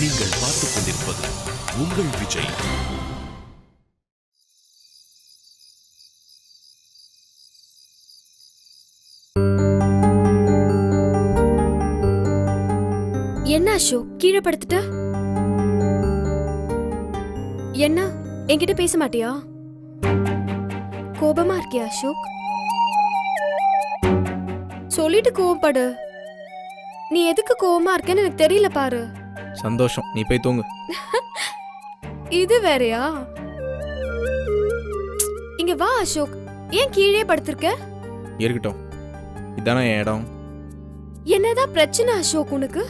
நீங்கள் பார்த்துக் கொண்டிருப்பது உங்கள் விஜய். என்ன அசோக் கீழே படுத்துட்ட? என்ன என்கிட்ட பேச மாட்டியா? கோபமா இருக்கியா அசோக்? சொல்லிட்டு கோவப்படு. நீ எதுக்கு கோவமா இருக்கேன்னு எனக்கு தெரியல பாரு. சந்தோஷம், நீ போய் தூங்கு. இது வேறயா? இங்க வா அசோக். ஏன் கீழே படுத்திருக்க? இருக்கட்டும், இதானே என் இடம். என்னதான் பிரச்சனை அசோக் உனக்கு?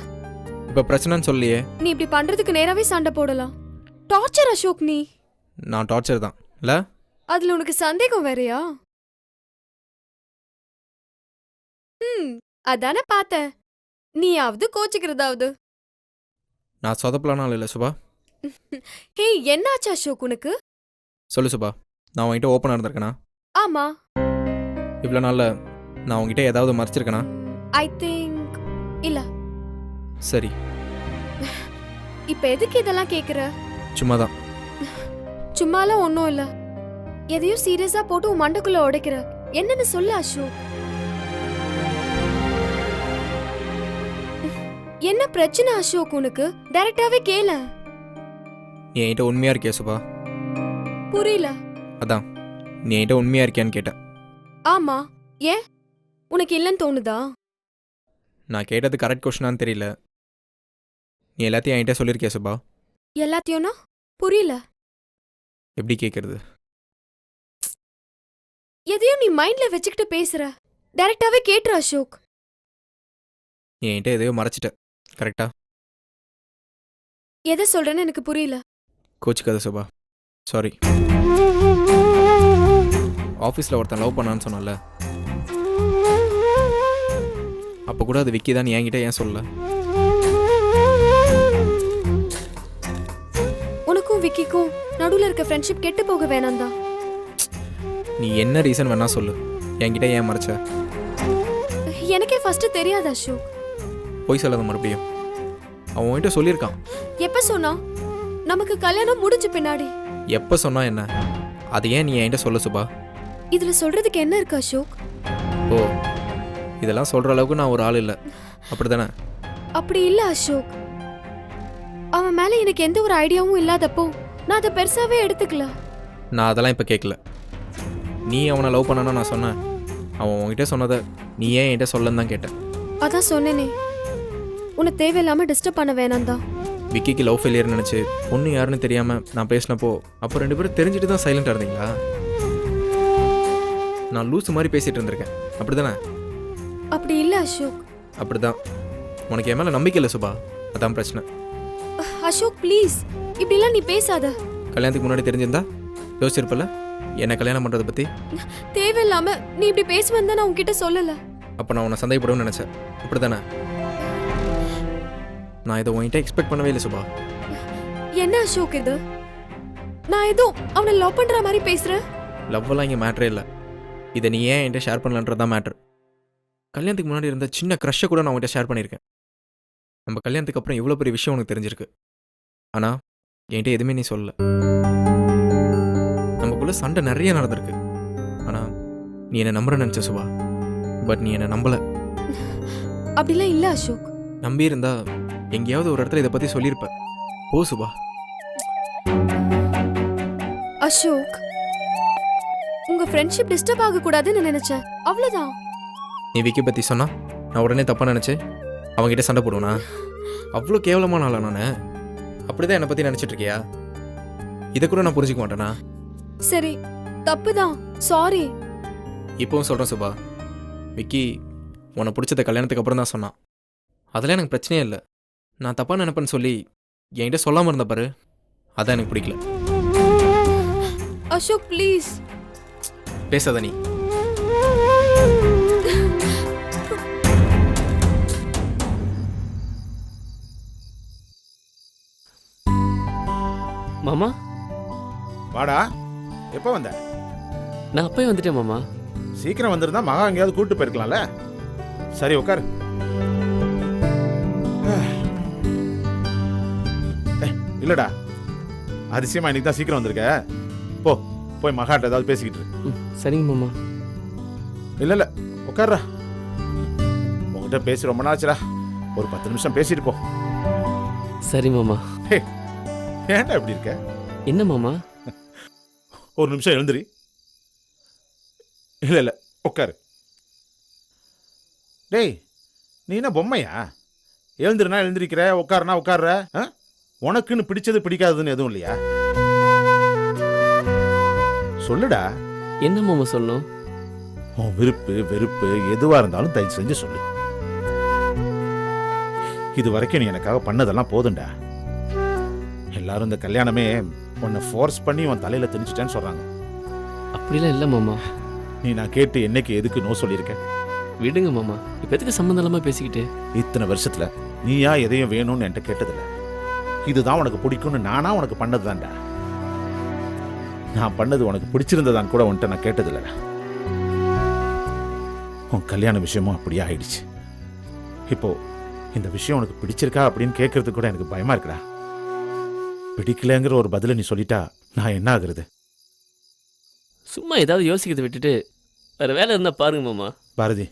இப்ப பிரச்சனைன்னு சொல்லியே. நீ இப்படி பண்றதுக்கு நேராவே சண்டை போடலாம். டார்ச்சர் அசோக் நீ. நான் டார்ச்சர் தான் இல்ல? அதுல உனக்கு சந்தேகம் வேறயா? அதானே பார்த்தேன். நீயாவது கோச்சிக்கிறதாவது. நான் சொதப்பலானாலும் இல்லை சுபா. ஹே, என்னாச்சு அசோக் உனக்கு? சொல்லு சுபா, நான் உன்கிட்ட ஓப்பனாக இருந்திருக்கேனா? ஆமா. இவ்வளோ நாளில் நான் உங்ககிட்ட ஏதாவது மறைச்சிருக்கேனா? ஐ திங்க் இல்ல. சரி, இப்ப எதுக்கு இதெல்லாம் கேக்குற? சும்மாதான். சும்மாலாம் ஒன்றும் இல்ல. எதையும் சீரியஸா போட்டு உன் மண்டைக்குள்ள உடைக்கிற. என்னன்னு சொல்லு அசோக். என்ன பிரச்சனை அசோக் உனக்கு? டைரக்டாவே கேள. நீ என்கிட்ட உண்மையாக இருக்கியா சுபா? புரியல. அதான், நீ என்கிட்ட உண்மையாக இருக்கியான்னு கேட்டேன். ஆமா. ஏன் உனக்கு இல்லைன்னு தோணுதா? நான் கேட்டது கரெக்ட் கொஸ்டினான்னு தெரியல. நீ எல்லாத்தையும் என்கிட்ட சொல்லியிருக்கியா சுபா? எல்லாத்தையும்னா புரியல. எப்படி கேட்கறது? எதையும் நீ மைண்ட்ல வச்சுக்கிட்டு பேசுற. டைரக்டாவே கேட்டுற அசோக். நீ என்கிட்ட எதையோ மறைச்சிட்ட, கரெக்டா? எதை சொல்றேன்னு எனக்கு புரியல. கோச்சிக்காத சுபா, சாரி. ஆஃபீஸில் ஒருத்தன் லவ் பண்ணான்னு சொன்னல, அப்போ கூட அது விக்கி தான். என்கிட்ட ஏன் சொல்லல? உனக்கும் விக்கிக்கும் நடுவுல இருக்க ஃப்ரெண்ட்ஷிப் கெட்டு போக வேணாம் தான். நீ என்ன ரீசன் வேணா சொல்லு, என்கிட்ட ஏன் மறைச்ச? எனக்கே ஃபர்ஸ்ட் தெரியாது அசோக். போய் சொல்லாத மறுபடியும். அவன் உன்கிட்ட சொல்லியிருக்கான். எப்ப சொன்னா? நமக்கு கல்யாணம் முடிஞ்ச பின்னாடி. எப்போ சொன்னா என்ன? அது ஏன் நீ என்கிட்ட சொல்ல சுபா? இதுல சொல்றதுக்கு என்ன இருக்கு அசோக்? ஓ, இதெல்லாம் சொல்ற அளவுக்கு நான் ஒரு ஆள் இல்லை, அப்படிதானே? அப்படி இல்ல அசோக். அவன் மேல எனக்கு எந்த ஒரு ஐடியாவும் இல்லாதப்போ நான் அதை பெருசாவே எடுத்துக்கல. நான் அதெல்லாம் இப்போ கேட்கல. நீ அவனை லவ் பண்ணனா நான் சொன்னேன். அவன் உன்கிட்ட சொன்னதை நீ ஏன் என்கிட்ட சொல்லன்னு தான் கேட்டேன். அதான் சொன்னேனே, உன்னை தேவையில்லாம டிஸ்டர்ப் பண்ண வேணாம் தான். விக்கிக்கு லவ் ஃபெயிலியர் நினச்சி பொண்ணு யாருன்னு தெரியாமல் நான் பேசினப்போ அப்போ 2 பேரும் தெரிஞ்சுட்டு தான் சைலண்டாக இருந்தீங்களா? நான் லூஸ் மாதிரி பேசிகிட்டு இருந்திருக்கேன், அப்படி தானே? அப்படி இல்ல அசோக். அப்படி தான். உனக்கு என் மேலே நம்பிக்கை இல்லை சுபா, அதான் பிரச்சனை. அசோக் ப்ளீஸ், இப்படிலாம் நீ பேசாத. கல்யாணத்துக்கு முன்னாடி தெரிஞ்சிருந்தா யோசிச்சிருப்பல என்ன கல்யாணம் பண்ணுறதை பற்றி? தேவையில்லாம நீ இப்படி பேசுவேன்னு தான் நான் உன்கிட்ட சொல்லல. அப்போ நான் உன்னை சந்தேகப்படுவேன்னு நினச்சேன், அப்படி தானே? நான் இதை உன்கிட்ட எக்ஸ்பெக்ட் பண்ணவே இல்லை சுபா. என்ன அசோக் இது? நான் ஏதோ அவனை லவ் பண்ற மாதிரி பேசுறேன். லவ்வெல்லாம் இங்கே மேட்ரே இல்லை. இதை நீ ஏன் என்கிட்ட ஷேர் பண்ணலன்றதான் மேட்ரு. கல்யாணத்துக்கு முன்னாடி இருந்த சின்ன க்ரஷ்ஷை கூட நான் உன்கிட்ட ஷேர் பண்ணியிருக்கேன். நம்ம கல்யாணத்துக்கு அப்புறம் இவ்வளோ பெரிய விஷயம் உனக்கு தெரிஞ்சிருக்கு. ஆனால் என்கிட்ட எதுவுமே நீ சொல்லல. நமக்குள்ள சண்டை நிறைய நடந்திருக்கு. ஆனால் நீ என்னை நம்புற நினச்ச சுபா, பட் நீ என்னை நம்பலை. அப்படிலாம் இல்ல அசோக். நம்பியிருந்தா எங்கேயாவது ஒரு இடத்துல இதை பற்றி சொல்லியிருப்ப. போ சுபா. அசோக், உங்க ஃப்ரெண்ட்ஷிப் டிஸ்டர்ப் ஆக கூடாதுன்னு நினைச்சேன், அவ்வளவுதான். நீ விக்கி பற்றி சொன்னா நான் உடனே தப்பாக நினச்சி அவங்ககிட்ட சண்டை போடுவேனா? அவ்வளோ கேவலமான ஆளா நான்? அப்படிதான் என்னை பற்றி நினச்சிட்டு இருக்கியா? இதை கூட நான் புரிஞ்சுக்க மாட்டேனா? சரி, தப்புதான், சாரி. இப்போவும் சொல்கிறேன் சுபா, விக்கி உன்னை பிடிச்சத கல்யாணத்துக்கு அப்புறம் தான் சொன்னான். அதெல்லாம் எனக்கு பிரச்சனையே இல்லை. நான் தப்பாக நினைப்பேன்னு சொல்லி என்கிட்ட சொல்லாமல் இருந்த பாரு, அதான் எனக்கு பிடிக்கல. அசோக் ப்ளீஸ். பேசாத நீ. மாமா, வாடா. எப்போ வந்த? நான் அப்பயே வந்துட்டேன் மாமா. சீக்கிரம் வந்திருந்தா மகா எங்கேயாவது கூப்பிட்டு போயிருக்கலாம்ல. சரி உட்காரு. இல்லடா, அதிசயமா இன்னைக்கு தான் சீக்கிரம் வந்திருக்க. போ, போய் மகாட்ட ஏதாவது பேசிக்கிட்டு இரு. சரிங்க மாமா. இல்ல உட்கார்றா. உங்ககிட்ட பேசி ரொம்ப நாச்சுடா. ஒரு 10 நிமிஷம் பேசிட்டு போ. சரி மாமா. ஏன்டா இப்படி இருக்க? என்ன மாமா? ஒரு நிமிஷம் எழுந்திரி. இல்ல உட்காரு. டேய், நீ என்ன பொம்மையா? எழுந்திருனா எழுந்திருக்கிற, உட்காருனா உட்கார்ற. உனக்குன்னு பிடிச்சது பிடிக்காததுன்னு எதுவும் இல்லையா? சொல்லுடா. என்ன மாமா சொல்லணும்? உன் விருப்பு வெறுப்பு எதுவா இருந்தாலும் தயவு செஞ்சு சொல்லு. இது வரைக்கும் நீ எனக்காக பண்ணதெல்லாம் போதும்டா. எல்லாரும் இந்த கல்யாணமே உன்னை ஃபோர்ஸ் பண்ணி உன் தலையில திணிச்சிட்டேன்னு சொல்றாங்க. அப்படிலாம் இல்லை மாமா. நீ நான் கேட்டு என்னைக்கு எதுக்கு நோ சொல்லியிருக்கேன்? விடுங்க மாமா, இப்போ எதுக்கு சம்மந்தம் இல்லாம பேசிக்கிட்டு? இத்தனை வருஷத்துல நீயா எதையும் வேணும்னு என்கிட்ட கேட்டதில்ல. இதுதான் உனக்கு பிடிக்கும்னு நானா உனக்கு பண்ணதுதான்டா. நான் பண்ணது உனக்கு பிடிச்சிருந்ததான் கூட உன்கிட்ட நான் கேட்டதில்ல. உன் கல்யாண விஷயமும் அப்படியே ஆயிடுச்சு. இப்போ இந்த விஷயம் உனக்கு பிடிச்சிருக்கா அப்படின்னு கேட்கறதுக்கு கூட எனக்கு பயமா இருக்குடா. பிடிக்கலங்கிற ஒரு பதில நீ சொல்லிட்டா நான் என்ன ஆகுறது? சும்மா ஏதாவது யோசிக்கிறத விட்டுட்டு வேற வேலை இருந்தா பாருங்க மாமா. பாரதி,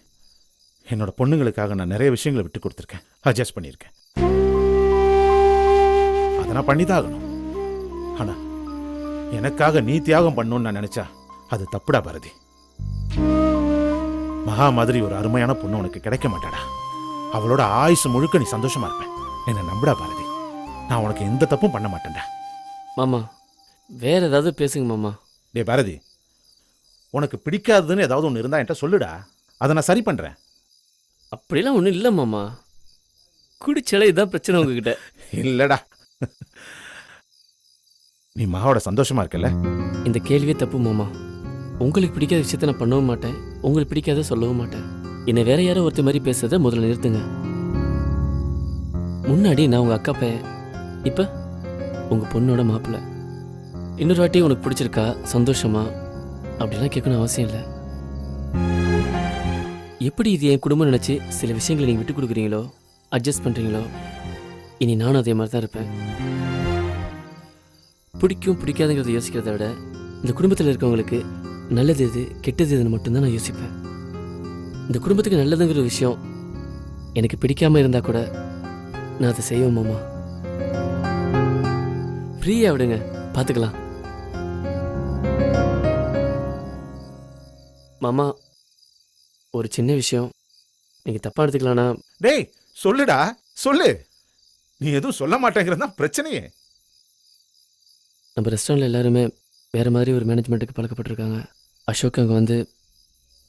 என்னோட பொண்ணுங்களுக்காக நான் நிறைய விஷயங்களை விட்டு கொடுத்துருக்கேன், அட்ஜஸ்ட் பண்ணியிருக்கேன். அதை நான் பண்ணிதான் ஆகணும். ஆனா எனக்காக நீ தியாகம் பண்ணணும்னு நான் நினைச்சா அது தப்புடா பாரதி. மகா மாதிரி ஒரு அருமையான பொண்ணு உனக்கு கிடைக்க மாட்டாடா. அவளோட ஆயுசு முழுக்க நீ சந்தோஷமா இருப்ப. என்ன நம்புடா பாரதி, நான் உனக்கு எந்த தப்பும் பண்ண மாட்டேன்டா. மாமா வேற ஏதாவது பேசுங்க மாமா. டே பாரதி, உனக்கு பிடிக்காதுன்னு ஏதாவது ஒன்று இருந்தா என்கிட்ட சொல்லுடா, அதை நான் சரி பண்றேன். அப்படிலாம் ஒன்றும் இல்லை மாமா. குடிச்சலை இதான் பிரச்சனை உங்ககிட்ட. இல்லடா, நீ மகாவோட சந்தோஷமா இருக்கல. இந்த கேள்வியே தப்பு மாமா. உங்களுக்கு பிடிக்காத விஷயத்த நான் பண்ணவும் மாட்டேன், உங்களுக்கு பிடிக்காத சொல்லவும் மாட்டேன். என்னை வேற யாரோ ஒருத்தர் மாதிரி பேசுறதை முதல்ல நிறுத்துங்க. முன்னாடி நான் உங்க அக்கா பையன், இப்ப உங்க பொண்ணோட மாப்பிள்ளை. இன்னொரு வாட்டி உனக்கு பிடிச்சிருக்கா, சந்தோஷமா அப்படிலாம் கேட்கணும் அவசியம் இல்லை. எப்படி இது என் குடும்பம் நினைச்சு சில விஷயங்களை நீங்க விட்டு கொடுக்குறீங்களோ, அட்ஜஸ்ட் பண்றீங்களோ, இனி நானும் அதே மாதிரி தான் இருப்பேன். பிடிக்கும் பிடிக்காதுங்கிறத யோசிக்கிறத விட இந்த குடும்பத்தில் இருக்கவங்களுக்கு நல்லது எது கெட்டது எதுன்னு மட்டும்தான் நான் யோசிப்பேன். இந்த குடும்பத்துக்கு நல்லதுங்கிற விஷயம் எனக்கு பிடிக்காம இருந்தா கூட நான் அதை செய்வேன் மாமா. ஃப்ரீயா விடுங்க, பார்த்துக்கலாம். மாமா ஒரு சின்ன விஷயம், நீங்க தப்பா எடுத்துக்கலாம்னா. டேய் சொல்லுடா, சொல்லு. நீ எதுவும் சொல்ல மாட்டேங்கிறது தான் பிரச்சனையே. நம்ம ரெஸ்டாரண்ட்ல எல்லாருமே வேற மாதிரி ஒரு மேனேஜ்மெண்ட்டுக்கு பழக்கப்பட்டிருக்காங்க. அசோக் அங்கே வந்து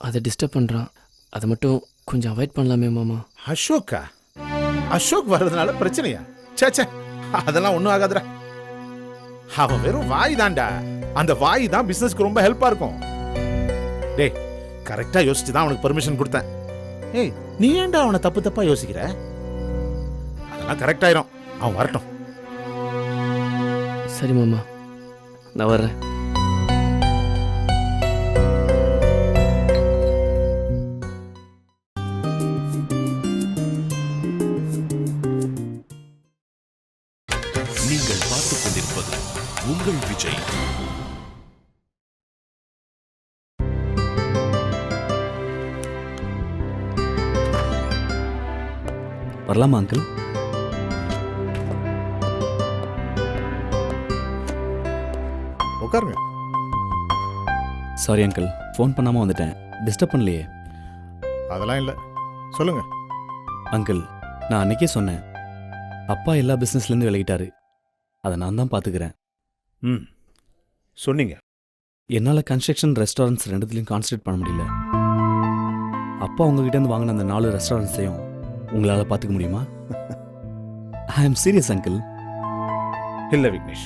அதை டிஸ்டர்ப் பண்ணுறான். அதை மட்டும் கொஞ்சம் அவாய்ட் பண்ணலாமே மாமா. அசோக்கா? அசோக் வர்றதுனால பிரச்சனையா? சே, அதெல்லாம் ஒன்றும் ஆகாதுடா. அவன் வெறும் வாய் தான்டா. அந்த வாய் தான் பிசினஸ்க்கு ரொம்ப ஹெல்ப்பா இருக்கும். டேய், கரெக்டா யோசிச்சு தான் அவனுக்கு பெர்மிஷன் கொடுத்தேன். ஏய், நீ ஏன்டா அவனை தப்பா யோசிக்கிற? அதெல்லாம் கரெக்ட் ஆயிரும். அவன் வரட்டும். சரி மாமா, நான் வர்றேன். நீங்கள் பார்த்துக் கொண்டிருப்பது உங்கள் விஜய். வரலாமா அங்கிள்? உட்காருங்க. சாரி அங்கிள், ஃபோன் பண்ணாமல் வந்துட்டேன். டிஸ்டர்ப் பண்ணலையே? அதெல்லாம் இல்லை, சொல்லுங்க. அங்கிள், நான் அன்னைக்கே சொன்னேன், அப்பா எல்லா பிஸ்னஸ்லேருந்து விலகிட்டாரு. அதை நான் தான் பார்த்துக்கிறேன். சொன்னீங்க. என்னால் கன்ஸ்ட்ரக்ஷன் ரெஸ்டாரண்ட்ஸ் ரெண்டுத்துலையும் கான்சன்ட்ரேட் பண்ண முடியல. அப்பா உங்ககிட்டேருந்து வாங்கின அந்த 4 ரெஸ்டாரண்ட்ஸையும் உங்களால் பார்த்துக்க முடியுமா? ஐ ஆம் சீரியஸ் அங்கிள். இல்லை விக்னேஷ்,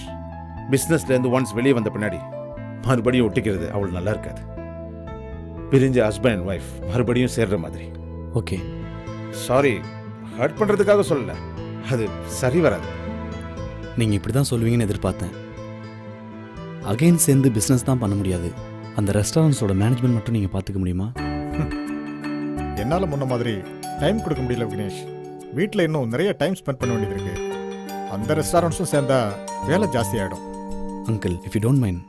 பிஸ்னஸ்லேருந்து ஒன்ஸ் வெளியே வந்த பின்னாடி மறுபடியும் ஒட்டிக்கிறது அவ்வளோ நல்லா இருக்காது. பிரிஞ்ச ஹஸ்பண்ட் அண்ட் ஒய்ஃப் மறுபடியும் சேர்ற மாதிரி. ஓகே, சாரி, ஹர்ட் பண்ணுறதுக்காக சொல்லல, அது சரி வராது. நீங்கள் இப்படி தான் சொல்லுவீங்கன்னு எதிர்பார்த்தேன். அகைன் சேர்ந்து பிஸ்னஸ் தான் பண்ண முடியாது. அந்த ரெஸ்டாரண்ட்ஸோட மேனேஜ்மெண்ட் மட்டும் நீங்கள் பார்த்துக்க முடியுமா? என்னால் முன்ன மாதிரி டைம் கொடுக்க முடியல விக்னேஷ். வீட்டில் இன்னும் நிறைய டைம் ஸ்பெண்ட் பண்ண வேண்டியது இருக்கு. அந்த ரெஸ்டாரண்ட்ஸும் சேர்ந்தா வேலை ஜாஸ்தி ஆகிடும். Uncle if you don't mind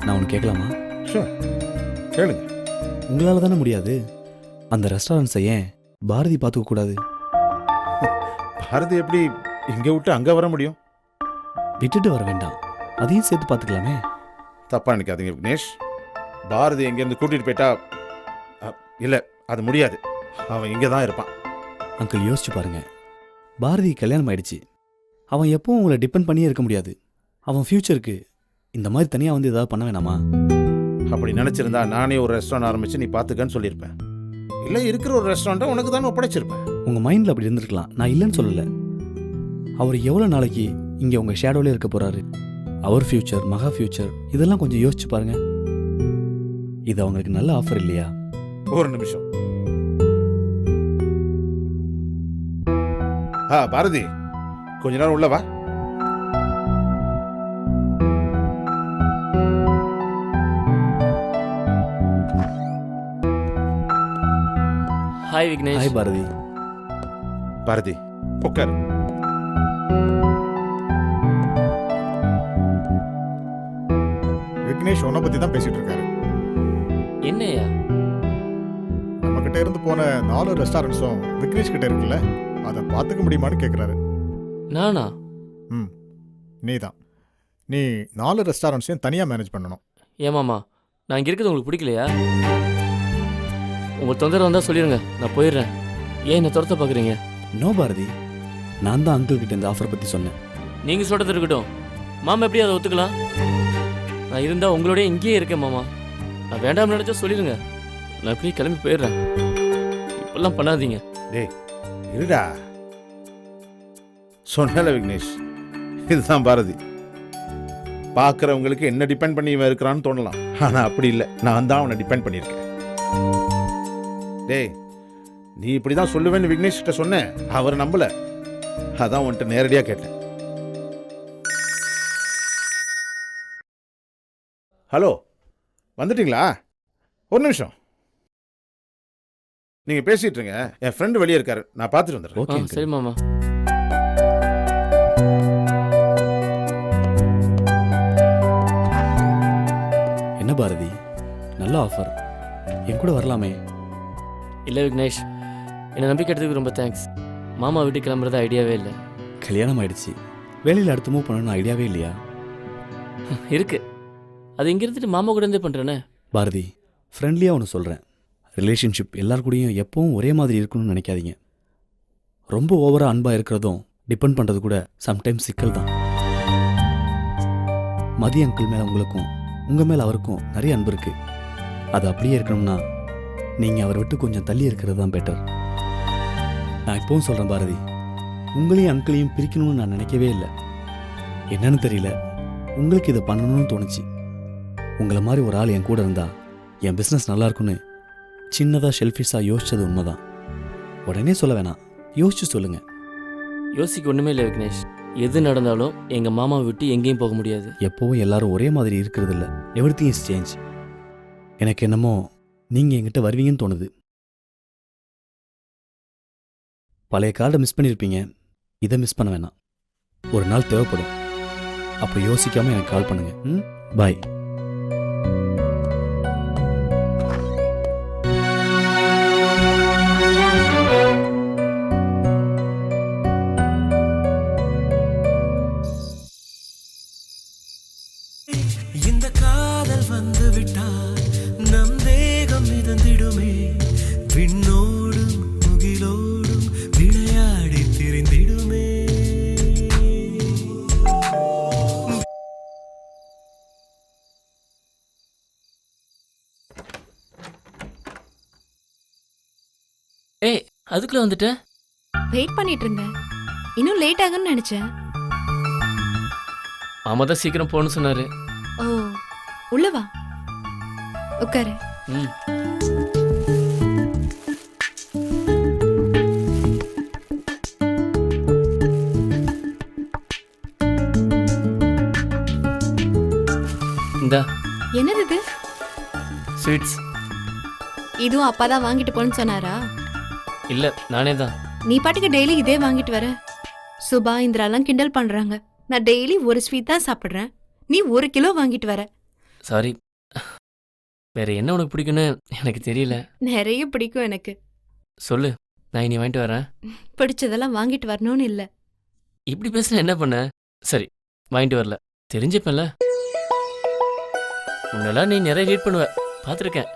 நான் ஒன்று கேட்கலாமா? ஷூர், கேளுங்க. உங்களால் தானே முடியாது. அந்த ரெஸ்டாரண்ட்ஸை ஏன் பாரதி பார்த்துக்க கூடாது? பாரதி எப்படி இங்கே விட்டு அங்கே வர முடியும்? விட்டுட்டு வர வேண்டாம், அதையும் சேர்த்து பார்த்துக்கலாமே. தப்பா நினைக்காதீங்க விக்னேஷ். பாரதி எங்கேருந்து கூட்டிகிட்டு போயிட்டா இல்லை, அது முடியாது. அவன் இங்கே தான் இருப்பான். அங்கிள் யோசிச்சு பாருங்க, பாரதி கல்யாணம் ஆயிடுச்சு. அவன் எப்பவும் உங்களை டிபெண்ட் பண்ணியே இருக்க முடியாது. அவன் ஃப்யூச்சருக்கு இந்த மாதிரி தனியாக வந்து ஏதாவது பண்ண வேணாமா? அப்படி நினச்சிருந்தா நானே ஒரு ரெஸ்டாரண்ட் ஆரம்பித்து நீ பார்த்துக்கன்னு சொல்லியிருப்பேன். இல்லை, இருக்கிற ஒரு ரெஸ்டாரண்ட்டை உனக்கு தானே ஒப்படைச்சிருப்பேன். உங்கள் மைண்டில் அப்படி இருந்திருக்கலாம், நான் இல்லைன்னு சொல்லலை. அவர் எவ்வளோ நாளைக்கு இங்கே உங்கள் ஷேடோவிலே இருக்க போகிறாரு? அவர் ஃப்யூச்சர், மகா ஃப்யூச்சர், இதெல்லாம் கொஞ்சம் யோசிச்சு பாருங்க. இது அவங்களுக்கு நல்ல ஆஃபர் இல்லையா? ஒரு நிமிஷம். பாரதி, கொஞ்ச நேரம் உள்ள வா. ஹாய் விக்னேஷ். ஹாய் பாரதி. பாரதி உட்காரு. விக்னேஷ் உன்னை பற்றி தான் பேசிட்டு இருக்காரு. என்னையா? நம்மக்கிட்ட இருந்து போன 4 ரெஸ்டாரண்ட்ஸும் விக்னேஷ் கிட்ட இருக்குல்ல, அதை பார்த்துக்க முடியுமான்னு கேட்குறாரு. நானா? நீ தான். நீ 4 ரெஸ்டாரண்ட்ஸையும் தனியாக மேனேஜ் பண்ணணும். ஏமாமா, நான் இங்கே இருக்கிறது உங்களுக்கு பிடிக்கலையா? உங்களுக்கு தொந்தரவு வந்தால் சொல்லிடுங்க, நான் போயிடுறேன். ஏன் என்னை துரத்த பார்க்குறீங்க? நோ பாரதி, நான் தான் அங்கிள் கிட்ட இந்த ஆஃபரை பற்றி சொன்னேன். நீங்கள் சொல்கிறது இருக்கட்டும், மாமா எப்படி அதை ஒத்துக்கலாம்? நான் இருந்தால் உங்களோடய இங்கேயே இருக்கேன் மாமா. நான் வேண்டாம்னு நினச்சா சொல்லிடுங்க, நான் இப்படியே கிளம்பி போயிடுறேன். இப்பெல்லாம் பண்ணாதீங்க. டேய் இருடா. சொன்னல விக்னேஷ், இதுதான் பாரதி. பார்க்குறவங்களுக்கு என்ன டிபெண்ட் பண்ணி இவன் இருக்கிறான்னு தோணலாம், ஆனால் அப்படி இல்லை. நான் தான் அவனை டிபெண்ட் பண்ணியிருக்கேன். டேய், நீ இப்படி தான் சொல்லுவேன்னு விக்னேஷ் கிட்ட சொன்னேன், அவர் நம்பல. அதான் உன்கிட்ட நேரடியாக கேட்டேன். ஹலோ, வந்துட்டீங்களா? ஒரு நிமிஷம், நீங்கள் பேசிட்டு இருங்க. என் ஃப்ரெண்டு வெளியே இருக்காரு, நான் பார்த்துட்டு வந்துடுறேன். Okay uncle. சரி மாமா. என்ன பாரதி, நல்ல ஆஃபர், என் கூட வரலாமே. இல்லை விக்னேஷ், என்னை நம்பி கேட்டதுக்கு ரொம்ப தேங்க்ஸ். மாமா வீட்டுக்கு கிளம்புறது ஐடியாவே இல்லை. கல்யாணம் ஆயிடுச்சு, வேலையில் அடுத்து மூவ் பண்ணணும்னு ஐடியாவே இல்லையா? இருக்கு, அது இங்கே இருந்துட்டு மாமா கூட இருந்தே பண்ணுறேனே. பாரதி, ஃப்ரெண்ட்லியாக ஒன்று சொல்கிறேன். ரிலேஷன்ஷிப் எல்லார் கூடயும் எப்பவும் ஒரே மாதிரி இருக்கணும்னு நினைக்காதீங்க. ரொம்ப ஓவராக அன்பாக இருக்கிறதும் டிபெண்ட் பண்ணுறது கூட சம்டைம்ஸ் சிக்கல் தான். மதி அங்கிள் மேலே உங்களுக்கும் உங்கள் மேலே அவருக்கும் நிறைய அன்பு இருக்குது. அது அப்படியே இருக்கணும்னா நீங்கள் அவரை விட்டு கொஞ்சம் தள்ளி இருக்கிறது தான் பெட்டர். நான் இப்போவும் சொல்கிறேன் பாரதி, உங்களையும் அங்கிளையும் பிரிக்கணும்னு நான் நினைக்கவே இல்லை. என்னன்னு தெரியல, உங்களுக்கு இதை பண்ணணும்னு தோணுச்சு. உங்களை மாதிரி ஒரு ஆள் என் கூட இருந்தா என் பிஸ்னஸ் நல்லா இருக்குன்னு சின்னதாக ஷெல்ஃபிஷாக யோசிச்சது உண்மைதான். உடனே சொல்ல வேணாம், யோசிச்சு சொல்லுங்க. யோசிக்க ஒன்றுமே இல்லை விக்னேஷ். எது நடந்தாலும் எங்கள் மாமாவை விட்டு எங்கேயும் போக முடியாது. எப்போவும் எல்லாரும் ஒரே மாதிரி இருக்கிறது இல்லை. Everything is change. எனக்கு என்னமோ நீங்கள் என்கிட்ட வருவீங்கன்னு தோணுது. பழைய கார்டை மிஸ் பண்ணியிருப்பீங்க, இதை மிஸ் பண்ண வேணாம். ஒரு நாள் தேவைப்படும், அப்போ யோசிக்காமல் எனக்கு கால் பண்ணுங்க. பாய். இந்த காதல் வந்து விட்டால் நம் தேகம் மிதந்திடுமே, விண்ணோடும் முகிலோடும் விளையாடி திரிந்திடுமே. ஏய், அதுக்குள்ளே வந்துட்ட? வெயிட் பண்ணிட்டு இருந்தேன், இன்னும் லேட் ஆகும்னு நினைச்சேன். மாமா தான் சீக்கிரம் போகணும்னு சொன்னார். ஓ, உள்ள வா, உட்காரு. ம். இந்தா என்னது இது? ஸ்வீட்ஸ். இதுவும் அப்பா தான் வாங்கிட்டு போன்னு சொன்னாரா? இல்லை, நானே தான். நீ பாட்டுக்கு டெய்லி இதே வாங்கிட்டு வர. சுபா இந்திராலாம் கிண்டல் பண்றாங்க. நான் டெய்லி ஒரு ஸ்வீட் தான் சாப்பிடுறேன், நீ 1 கிலோ வாங்கிட்டு வர. சாரி, வேற என்ன உனக்கு பிடிக்குன்னு எனக்கு தெரியல. நிறைய பிடிக்கும் எனக்கு. சொல்லு, நான் இனி வாங்கிட்டு வரேன். பிடிச்சதெல்லாம் வாங்கிட்டு வரணும்னு இல்ல. இப்படி பேசுனா என்ன பண்ண? சரி, வாங்கிட்டு வரல, தெரிஞ்சுப்பேன்ல. முன்னெல்லாம் நீ நிறைய ரீட் பண்ணுவ, பார்த்துருக்கேன்.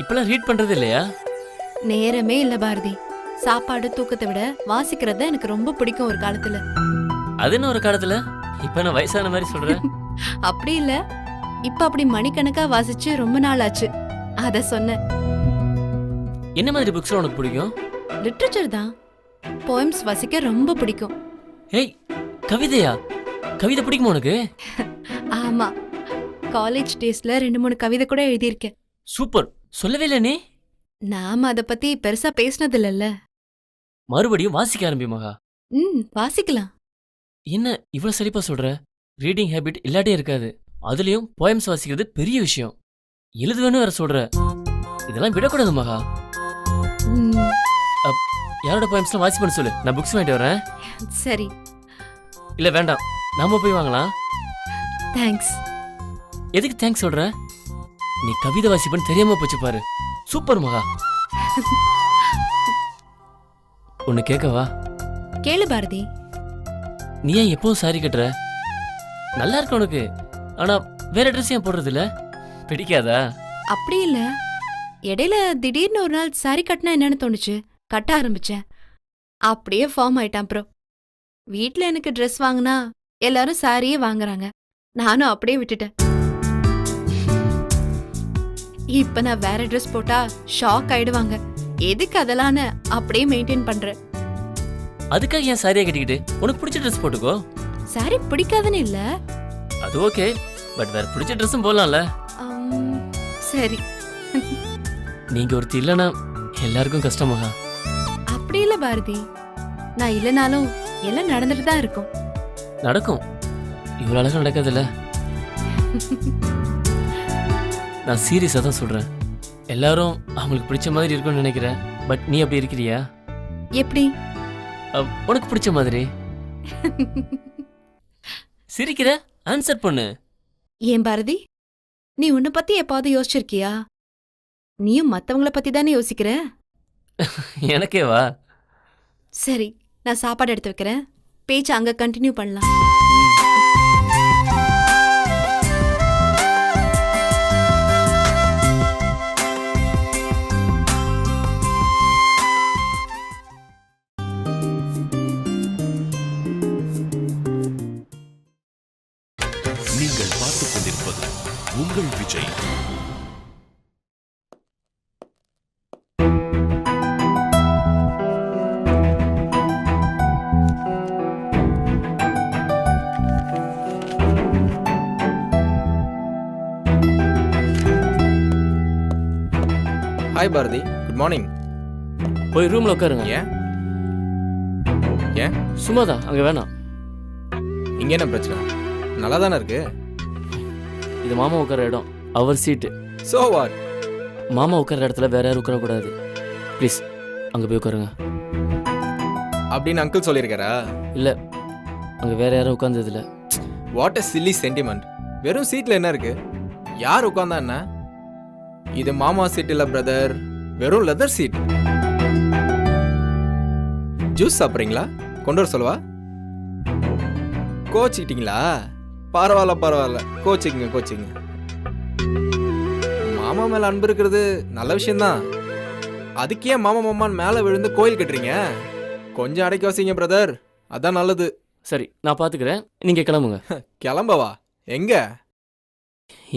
இப்பெல்லாம் ரீட் பண்றது இல்லையா? நேரமே இல்ல பாரதி. சாப்பாடு தூக்கத்தை விட வாசிக்கிறது தான் எனக்கு ரொம்ப பிடிக்கும் ஒரு காலத்துல. அது என்ன ஒரு காலத்துல? இப்ப நான் வயசான மாதிரி சொல்றேன். அப்படி இல்ல, இப்ப அப்படி மணிக்கணக்கா வாசிச்சு ரொம்ப நாள் ஆச்சு, அத சொன்னேன். என்ன மாதிரி புக்ஸ்லாம் உனக்கு பிடிக்கும்? லிட்ரேச்சர் தான். போயம்ஸ் வாசிக்க ரொம்ப பிடிக்கும். ஏய், கவிதையா? கவிதை பிடிக்குமா உனக்கு? ஆமா, காலேஜ் டேஸ்ல 2-3 கவிதை கூட எழுதியிருக்கேன். சூப்பர், சொல்லவே இல்லை நீ. நாம அத பத்தி பெருசா பேசினது இல்லல்ல. மறுபடியும் வாசிக்க ஆரம்பி மகா. வாசிக்கலாம். என்ன இவ்வளவு செழிப்பா சொல்ற? ரீடிங் ஹேபிட் இல்லாட்டே இருக்காது. அதுலயும் போயம்ஸ் வாசிக்கிறது பெரிய விஷயம். எழுதுவேன்னு வேற சொல்ற. இதெல்லாம் விடக்கூடாது மகா. ம், யாரோட போயம்ஸ்லாம் வாசி பண்ண சொல்லு, நான் புக்ஸ் வாங்கிட்டு வரேன். சரி, இல்ல வேண்டாம், நாம போய் வாங்கலாம். தேங்க்ஸ். எதுக்கு தேங்க்ஸ் சொல்ற? நீ கவிதை வாசிப்பன்னு தெரியாம போச்சு பாரு. சூப்பர் மகா. ஒன்னு கேட்கவா? கேளு பாரதி. நீ ஏன் எப்பவும் சாரி கட்டுற? நல்லா இருக்கு உனக்கு, ஆனா வேற ட்ரெஸ் ஏன் போடுறது இல்ல? பிடிக்காதா? அப்படி இல்ல, இடையில திடீர்னு ஒரு நாள் சாரி கட்டினா என்னன்னு தோணுச்சு, கட்ட ஆரம்பிச்சேன். அப்படியே ஃபார்ம் ஆயிட்டான். அப்புறம் வீட்ல எனக்கு ட்ரெஸ் வாங்கினா எல்லாரும் சாரியே வாங்குறாங்க, நானும் அப்படியே விட்டுட்டேன். இப்ப நான் வேற ட்ரெஸ் போட்டா ஷாக் ஆயிடுவாங்க. எதுக்கு அதெல்லாம் அப்படியே மெயின்டைன் பண்றேன். அதுக்காக ஏன் சாரியா கட்டிக்கிட்டு? உனக்கு பிடிச்ச ட்ரெஸ் போட்டுக்கோ. சாரி பிடிக்காதுன்னு இல்ல. அது ஓகே, பட் வேற பிடிச்ச ட்ரெஸ்ஸும் போடலாம்ல. சரி. நீங்க ஒருத்தி இல்லைன்னா எல்லாருக்கும் கஷ்டமாகா. அப்படி இல்ல பாரதி, நான் இல்லைனாலும் எல்லாம் நடந்துட்டு தான் இருக்கும். நடக்கும், இவ்வளவு அழகா நடக்காதுல்ல. நான் சீரியஸா தான் சொல்றேன். எல்லாரும் அவங்களுக்கு பிடிச்ச மாதிரி இருக்கும்னு நினைக்கிறேன், பட் நீ அப்படி இருக்கிறியா? எப்படி? உனக்கு பிடிச்ச மாதிரி. சிரிக்கிற, ஆன்சர் பண்ணு. ஏன் பாரதி, நீ உன்னை பத்தி எப்பாவது யோசிச்சிருக்கியா? நீயும் மத்தவங்கள பத்தி தானே யோசிக்கிற. எனக்கே வா. சரி, நான் சாப்பாடு எடுத்து வைக்கிறேன், பேச்சு அங்க கண்டினியூ பண்ணலாம். நீங்கள் பார்த்துக் கொண்டிருப்பது உங்கள் Vijay. Hi Bharathi, good morning. போய் ரூம்ல உட்காருங்க. ஏன் ஏன் சும்மாதான், அங்க வேணாம். இங்க என்ன பிரச்சனை? நல்லா தானே இருக்கு. இது மாமா உட்கார இடம், அவர் சீட்டு. So what? மாமா உட்கார இடத்துல வேற யாரும் உட்காரக்கூடாது. ப்ளீஸ் அங்க போய் உட்காருங்க. அப்படின்னு அங்கிள் சொல்லியிருக்காரா? இல்ல, அங்க வேற யாரும் உட்கார்ந்தது இல்ல. What a chilli sentiment. வெறும் சீட்ல என்ன இருக்கு? யார் உட்கார்ந்தா என்ன? இது மாமா சீட் இல்ல பிரதர், வெறும் லெதர் சீட். ஜூஸ் சாப்பிட்றீங்களா? கொண்டு வர சொல்லவா? கோச்சிக்கிட்டீங்களா? பரவாயில்ல பரவாயில்ல, கோச்சிங்க கோச்சிங்க. மாமா மேல அன்பு இருக்கிறது நல்ல விஷயம்தான். அதுக்கே மாமா மாமான்னு மேல விழுந்து கோயில் கட்டுறீங்க. கொஞ்சம் அடக்கி வசிங்க பிரதர், அதான் நல்லது. சரி, நான் பாத்துக்கிறேன், நீங்க கிளம்புங்க. கிளம்பவா? எங்க?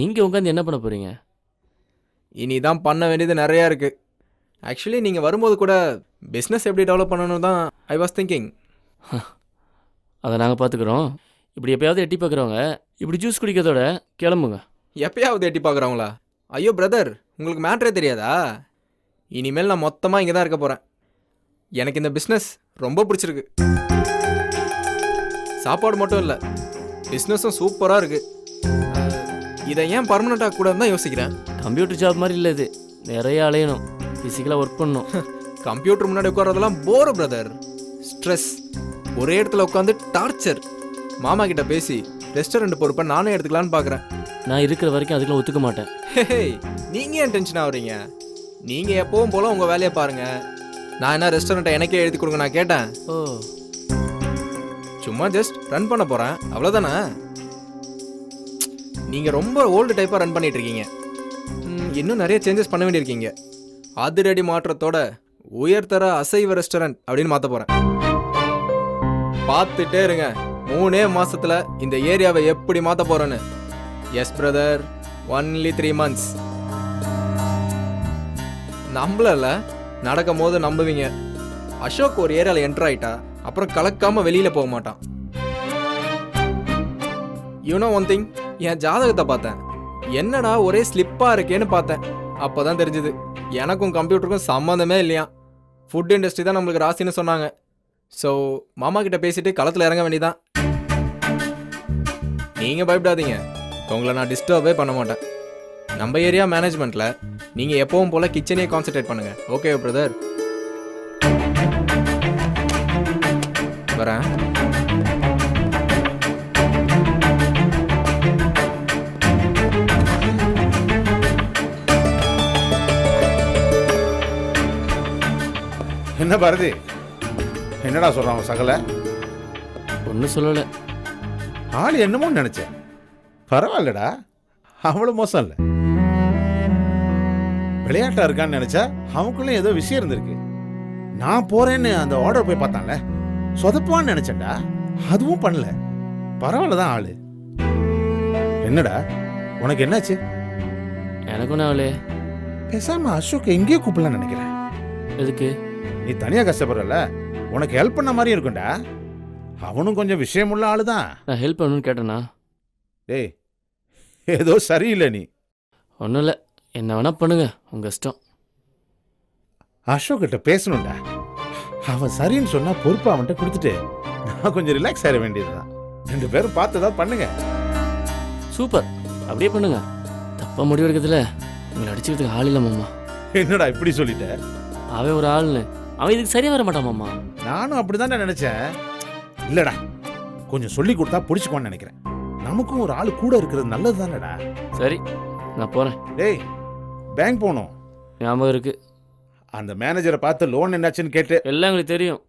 இங்க உட்காந்து என்ன பண்ண போறீங்க? இனிதான் பண்ண வேண்டியது நிறையா இருக்கு. ஆக்சுவலி நீங்கள் வரும்போது கூட பிஸ்னஸ் எப்படி டெவலப் பண்ணணும் தான் ஐ வாஸ் திங்கிங். அதை நாங்கள் பார்த்துக்குறோம். இப்படி எப்பயாவது எட்டி பார்க்குறவங்க இப்படி ஜூஸ் குடிக்கிறதோட கிளம்புங்க. எப்பயாவது எட்டி பார்க்குறவங்களா? ஐயோ பிரதர், உங்களுக்கு மேட்ரே தெரியாதா? இனிமேல் நான் மொத்தமாக இங்கே தான் இருக்க போகிறேன். எனக்கு இந்த பிஸ்னஸ் ரொம்ப பிடிச்சிருக்கு. சாப்பாடு மட்டும் இல்லை, பிஸ்னஸும் சூப்பராக இருக்குது. இதை ஏன் பர்மனெண்ட்டாக கூடாதுன்னு தான் யோசிக்கிறேன். கம்ப்யூட்டர் ஜாப் மாதிரி இல்லை இது, நிறைய அலையணும், ஃபிசிக்கலாக ஒர்க் பண்ணணும். கம்ப்யூட்டர் முன்னாடி உட்கார்றதெல்லாம் போர் பிரதர். ஸ்ட்ரெஸ், ஒரே இடத்துல உட்காந்து டார்ச்சர். மாமா கிட்ட பேசி ரெஸ்டாரண்ட் பொறுப்பை நானே எடுத்துக்கலான்னு பார்க்குறேன். நான் இருக்கிற வரைக்கும் அதுக்கெல்லாம் ஒத்துக்க மாட்டேன். ஹே, நீங்க ஏன் டென்ஷன் ஆகுறீங்க? நீங்க எப்பவும் போல உங்க வேலையை பாருங்க. நான் என்ன ரெஸ்டாரண்ட்டை எனக்கே எழுதி கொடுங்க நான் கேட்டேன்? ஓ, சும்மா ஜஸ்ட் ரன் பண்ண போறேன், அவ்வளோதானே. நீங்க ரொம்ப ஓல்டு டைப்பாக ரன் பண்ணிட்டு இருக்கீங்க. இன்னும் நிறைய சேஞ்சஸ் பண்ண வேண்டியிருக்கீங்க. அதிரடி மாற்றத்தோட உயர்தர அசைவ ரெஸ்டாரண்ட் அப்படின்னு மாற்ற போறேன். பார்த்துட்டே இருங்க, 3 மாசத்துல இந்த ஏரியாவை எப்படி மாற்ற போறேன்னு. Yes brother, only 3 months. நம்பல, நடக்கும் போது நம்புவீங்க. அசோக் ஒரு ஏரியாவில் என்டர் ஆயிட்டா அப்புறம் கலக்காம வெளியில போக மாட்டான். யூனோ ஒன் திங், என் ஜாதகத்தை பார்த்தேன். என்னடா ஒரே ஸ்லிப்பா இருக்கேன்னு பார்த்தேன். அப்போதான் தெரிஞ்சது எனக்கும் கம்ப்யூட்டருக்கும் சம்மந்தமே இல்லையா. ஃபுட் இண்டஸ்ட்ரி தான் நம்மளுக்கு ராசின்னு சொன்னாங்க. ஸோ மாமா கிட்ட பேசிட்டு களத்தில் இறங்க வேண்டியதான். நீங்க பயப்படாதீங்க, உங்களை நான் டிஸ்டர்பே பண்ண மாட்டேன். நம்ம ஏரியா மேனேஜ்மெண்ட்ல நீங்க எப்பவும் போல கிச்சனையே கான்சென்ட்ரேட் பண்ணுங்க. ஓகே பிரதர், வரேன். என்ன பாரதி, என்னடா சொல்றான் சகல? ஒன்றும் சொல்லலை. ஆள் என்னமோ நினைச்சேன். பரவாயில்லடா, அவ்வளவு மோசம் இல்லை. விளையாட்டா இருக்கான்னு நினைச்சா அவனுக்குள்ள ஏதோ விஷயம் இருந்திருக்கு. நான் போறேன்னு அந்த ஆர்டர் போய் பார்த்தான்ல, சொதப்புவான்னு நினைச்சேன்டா. அதுவும் பண்ணல. பரவாயில்லதான் ஆளு. என்னடா உனக்கு என்னாச்சு? எனக்கு ஒன்றும் அவளே. பேசாம அசோக் எங்கேயோ கூப்பிடலாம் நினைக்கிறேன். எதுக்கு? நீ தனியா கஷ்டப்படுறல, உனக்கு ஹெல்ப் பண்ண மாதிரி இருக்கும்டா. அவனும் கொஞ்சம் விஷயமுள்ள ஆளுதான். நான் ஹெல்ப் பண்ணணும்னு கேட்டேனா? டேய், ஏதோ சரியில்லை நீ. ஒன்றும் இல்லை, என்ன வேணா பண்ணுங்க, உங்கள் இஷ்டம். அசோக் கிட்ட பேசணும்டா. அவன் சரின்னு சொன்னா பொறுப்பு அவன்கிட்ட கொடுத்துட்டு நான் கொஞ்சம் ரிலாக்ஸ் ஆக வேண்டியதுதான். 2 பேரும் பார்த்து தான் பண்ணுங்க. சூப்பர், அப்படியே பண்ணுங்க. தப்பாக முடிவெடுக்கிறதுல உங்களை அடிச்சுக்கிறதுக்கு ஆள் இல்லை மாமா. என்னடா இப்படி சொல்லிட்ட? அவன் ஒரு ஆள்னு அவன் இதுக்கு சரியாக வர மாட்டான் மாமா. நானும் அப்படிதான் நினைச்சேன். இல்லடா, கொஞ்சம் சொல்லி கொடுத்தா பிடிச்சுக்கோன்னு நினைக்கிறேன். நமக்கும் ஒரு ஆள் கூட இருக்கிறது நல்லது தானடா. சரி, நான் போகிறேன். டேய், பேங்க் போகணும். ஞாபகம் இருக்கு. அந்த மேனேஜரை பார்த்து லோன் என்னாச்சுன்னு கேட்டு. எல்லாம் எங்களுக்கு தெரியும்.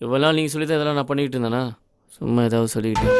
இவ்வளோ நாள் நீங்கள் சொல்லி தான் இதெல்லாம் நான் பண்ணிக்கிட்டு இருந்தேனா? சும்மா ஏதாவது சொல்லிக்கிட்டு.